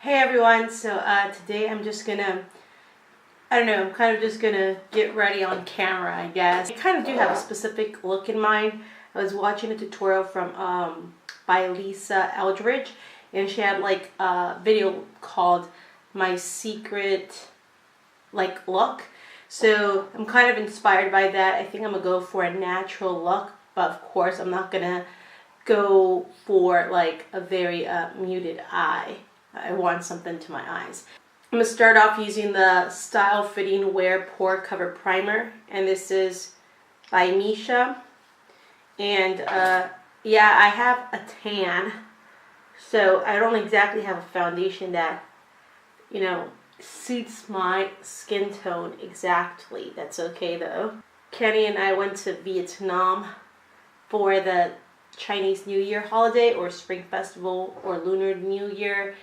Hey everyone, so today I'm just gonna, I'm kind of just gonna get ready on camera, I guess. I kind of do have a specific look in mind. I was watching a tutorial from by Eldridge, and she had like a video called My Secret Look. So I'm kind of inspired by that. I think I'm gonna go for a natural look, but of course I'm not gonna go for like a very muted eye. I want something to my eyes. I'm going to start off using the Style Fitting Wear Pore Cover Primer, and this is by Misha. And yeah, I have a tan, so I don't exactly have a foundation that, suits my skin tone exactly. That's okay though. Kenny and I went to Vietnam for the Chinese New Year holiday, or Spring Festival, or Lunar New Year,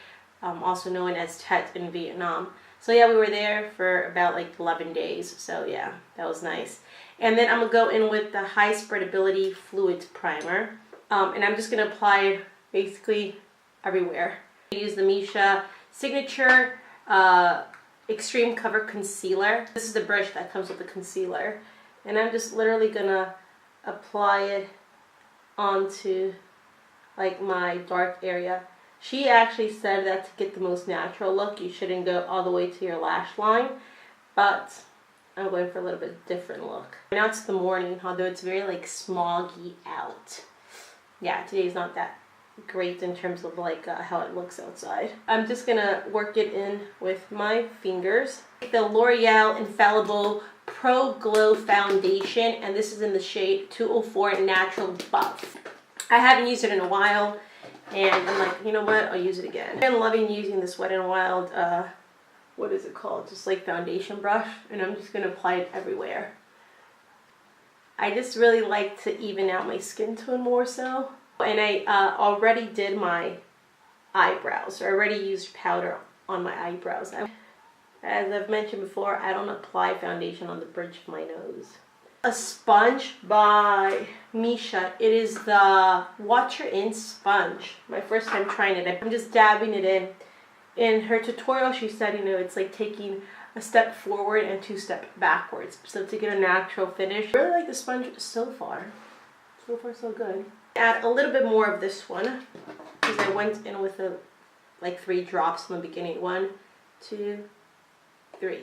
also known as Tet in Vietnam. So yeah, we were there for about like 11 days. So yeah, that was nice. And then I'm going to go in with the High Spreadability Fluid Primer. And I'm just going to apply it basically everywhere. I use the Misha Signature Extreme Cover Concealer. This is the brush that comes with the concealer. And I'm just literally going to apply it onto like my dark area. She actually said that to get the most natural look, you shouldn't go all the way to your lash line, but I'm going for a little bit different look. Now it's the morning, although it's very like smoggy out. Yeah, today's not that great in terms of like how it looks outside. I'm just gonna work it in with my fingers. The L'Oreal Infallible Pro Glow Foundation, and this is in the shade 204 Natural Buff. I haven't used it in a while, and I'm like, you know what, I'll use it again. I've been loving using this Wet n Wild, what is it called? Just like foundation brush, and I'm just going to apply it everywhere. I just really like to even out my skin tone more so. And I already did my eyebrows. I already used powder on my eyebrows. As I've mentioned before, I don't apply foundation on the bridge of my nose. A sponge by Misha. It is the Water In sponge. My first time trying it. I'm just dabbing it in. In her tutorial, she said, it's like taking a step forward and 2 steps backwards. So to get a natural finish. I really like the sponge so far. So far, so good. Add a little bit more of this one, because I went in with like 3 drops in the beginning. 1, 2, 3.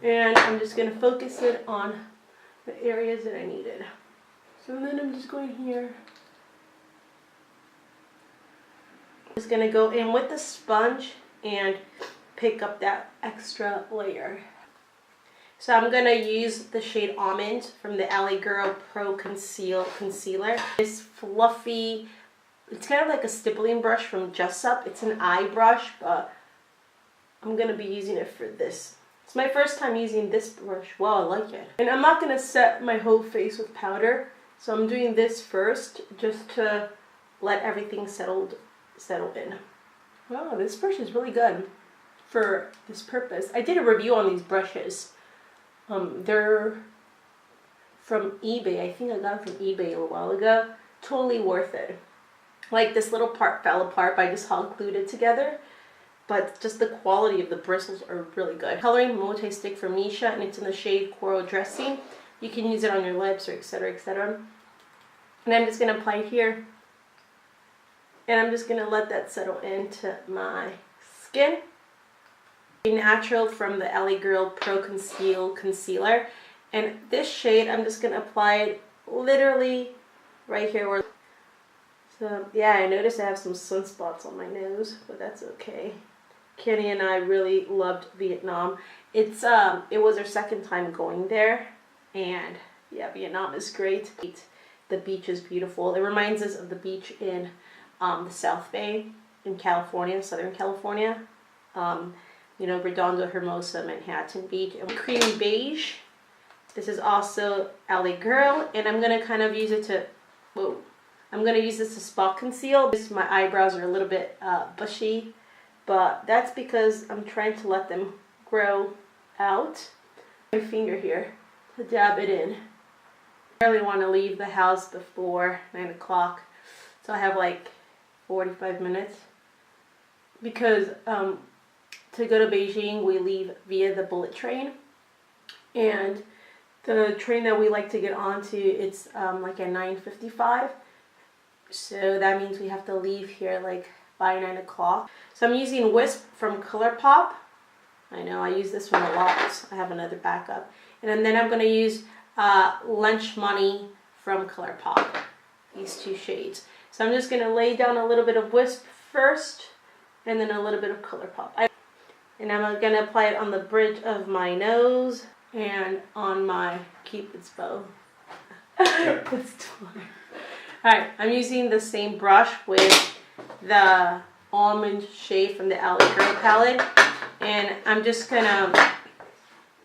And I'm just going to focus it on the areas that I needed. So then I'm just going here. I'm just going to go in with the sponge and pick up that extra layer. So I'm going to use the shade Almond from the Alley Girl Pro Concealer. This fluffy, it's kind of like a stippling brush from Just Up. It's an eye brush, but I'm going to be using it for this. It's my first time using this brush. Wow, I like it. And I'm not going to set my whole face with powder, so I'm doing this first just to let everything settle in. Wow, this brush is really good for this purpose. I did a review on these brushes. They're from eBay. I think I got them from eBay a while ago. Totally worth it. Like this little part fell apart, but I just hot glued it together. But just the quality of the bristles are really good. Coloring multi-stick from Misha, and it's in the shade Coral Dressing. You can use it on your lips, or etc, etc. And I'm just going to apply it here. And I'm just going to let that settle into my skin. Natural from the Alley Girl Pro Concealer. And this shade, I'm just going to apply it literally right here. So yeah, I noticed I have some sunspots on my nose, but that's okay. Kenny and I really loved Vietnam. It was our second time going there, and yeah, Vietnam is great. The beach is beautiful. It reminds us of the beach in the South Bay in California, Southern California. Redondo, Hermosa, Manhattan Beach. And creamy beige. This is also Alley Girl, and I'm gonna kind of use it to, I'm gonna use this to spot conceal. My eyebrows are a little bit bushy, but that's because I'm trying to let them grow out. My finger here to dab it in. I really want to leave the house before 9 o'clock, so I have like 45 minutes. because to go to Beijing we leave via the bullet train, and the train that we like to get onto, it's like at 9:55, so that means we have to leave here like by 9 o'clock. So I'm using Wisp from ColourPop. I know I use this one a lot, so I have another backup. And then I'm going to use Lunch Money from ColourPop, these two shades. So I'm just going to lay down a little bit of Wisp first, and then a little bit of ColourPop. And I'm going to apply it on the bridge of my nose and on my Cupid's bow. It's time. Alright, I'm using the same brush with the almond shade from the Eldridge palette, and I'm just gonna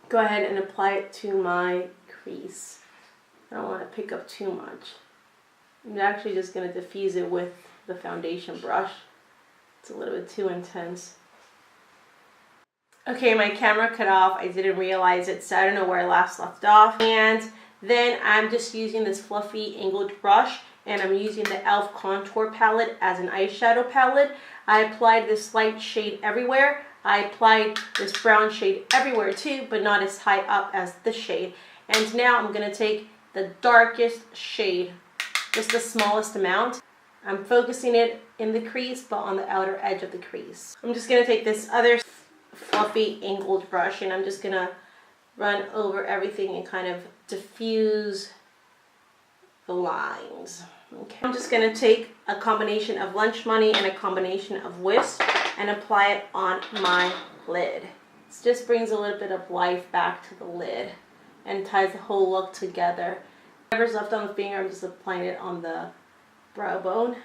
go ahead and apply it to my crease. I don't want to pick up too much. I'm actually just gonna diffuse it with the foundation brush. It's a little bit too intense. Okay, my camera cut off. I didn't realize it, so I don't know where I last left off. And then I'm just using this fluffy angled brush, and I'm using the e.l.f. contour palette as an eyeshadow palette. I applied this light shade everywhere. I applied this brown shade everywhere too, but not as high up as this shade. And now I'm going to take the darkest shade, just the smallest amount. I'm focusing it in the crease, but on the outer edge of the crease. I'm just going to take this other fluffy angled brush, and I'm just going to run over everything and kind of diffuse the lines. Okay. I'm just going to take a combination of Lunch Money and a combination of Wisp and apply it on my lid. This just brings a little bit of life back to the lid and ties the whole look together. Whatever's left on the finger, I'm just applying it on the brow bone,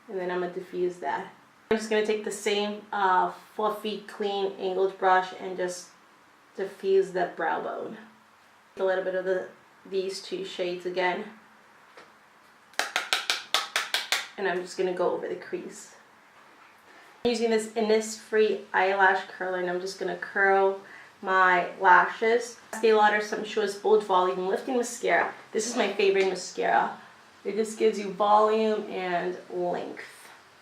and then I'm going to diffuse that. I'm just going to take the same fluffy, clean, angled brush and just diffuse the brow bone. A little bit of these two shades again. And I'm just going to go over the crease. I'm using this Innisfree eyelash curler, and I'm just going to curl my lashes. Estee Lauder Sumptuous Bold Volume Lifting Mascara. This is my favorite mascara. It just gives you volume and length.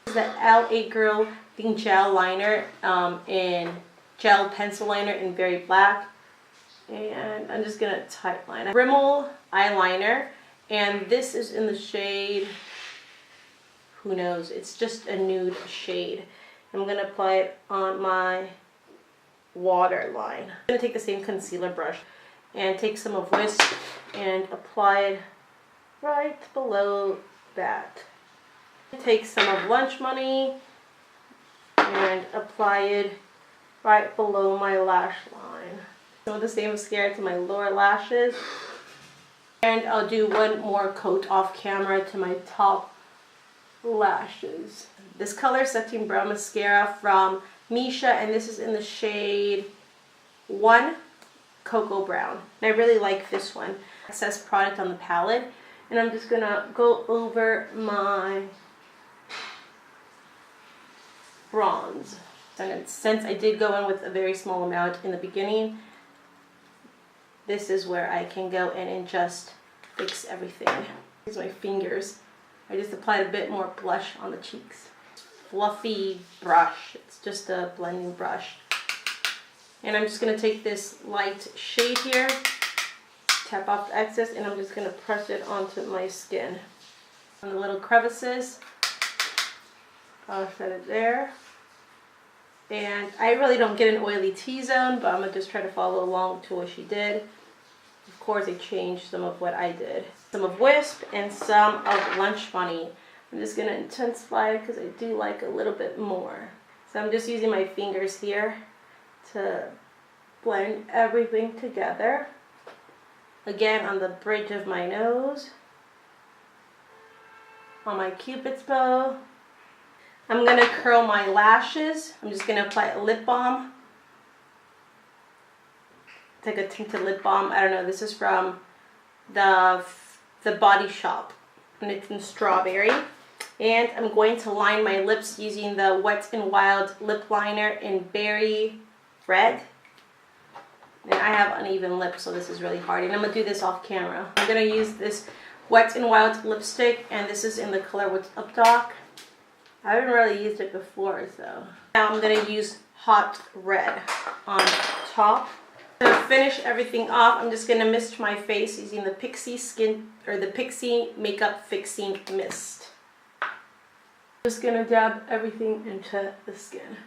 This is the LA Girl Think Gel Liner in Gel Pencil Liner in Berry Black. And I'm just going to tight line. Rimmel eyeliner, and this is in the shade, who knows, it's just a nude shade. I'm going to apply it on my waterline. I'm going to take the same concealer brush and take some of Wisp and apply it right below that. Take some of Lunch Money and apply it right below my lash line. So the same mascara to my lower lashes, and I'll do one more coat off camera to my top lashes. This color Satin Brow Mascara from Misha, and this is in the shade 1 Cocoa Brown. And I really like this one. Excess product on the palette, and I'm just gonna go over my bronze. And since I did go in with a very small amount in the beginning, this is where I can go in and just fix everything. Here's my fingers. I just applied a bit more blush on the cheeks. Fluffy brush. It's just a blending brush. And I'm just going to take this light shade here, tap off the excess, and I'm just going to press it onto my skin. On the little crevices, I'll set it there. And I really don't get an oily T-zone, but I'm going to just try to follow along to what she did. Of course, I changed some of what I did. Some of Wisp and some of Lunch Money. I'm just going to intensify it because I do like a little bit more. So I'm just using my fingers here to blend everything together. Again, on the bridge of my nose, on my Cupid's bow. I'm going to curl my lashes. I'm just going to apply a lip balm. Take a tinted lip balm. I don't know, this is from the Body Shop, and it's in Strawberry. And I'm going to line my lips using the Wet n Wild lip liner in Berry Red. And I have uneven lips, so this is really hard. And I'm going to do this off camera. I'm going to use this Wet n Wild lipstick, and this is in the color What's Up Doc. I haven't really used it before, so. Now I'm gonna use hot red on top. To finish everything off, I'm just gonna mist my face using the Pixie Makeup Fixing Mist. Just gonna dab everything into the skin.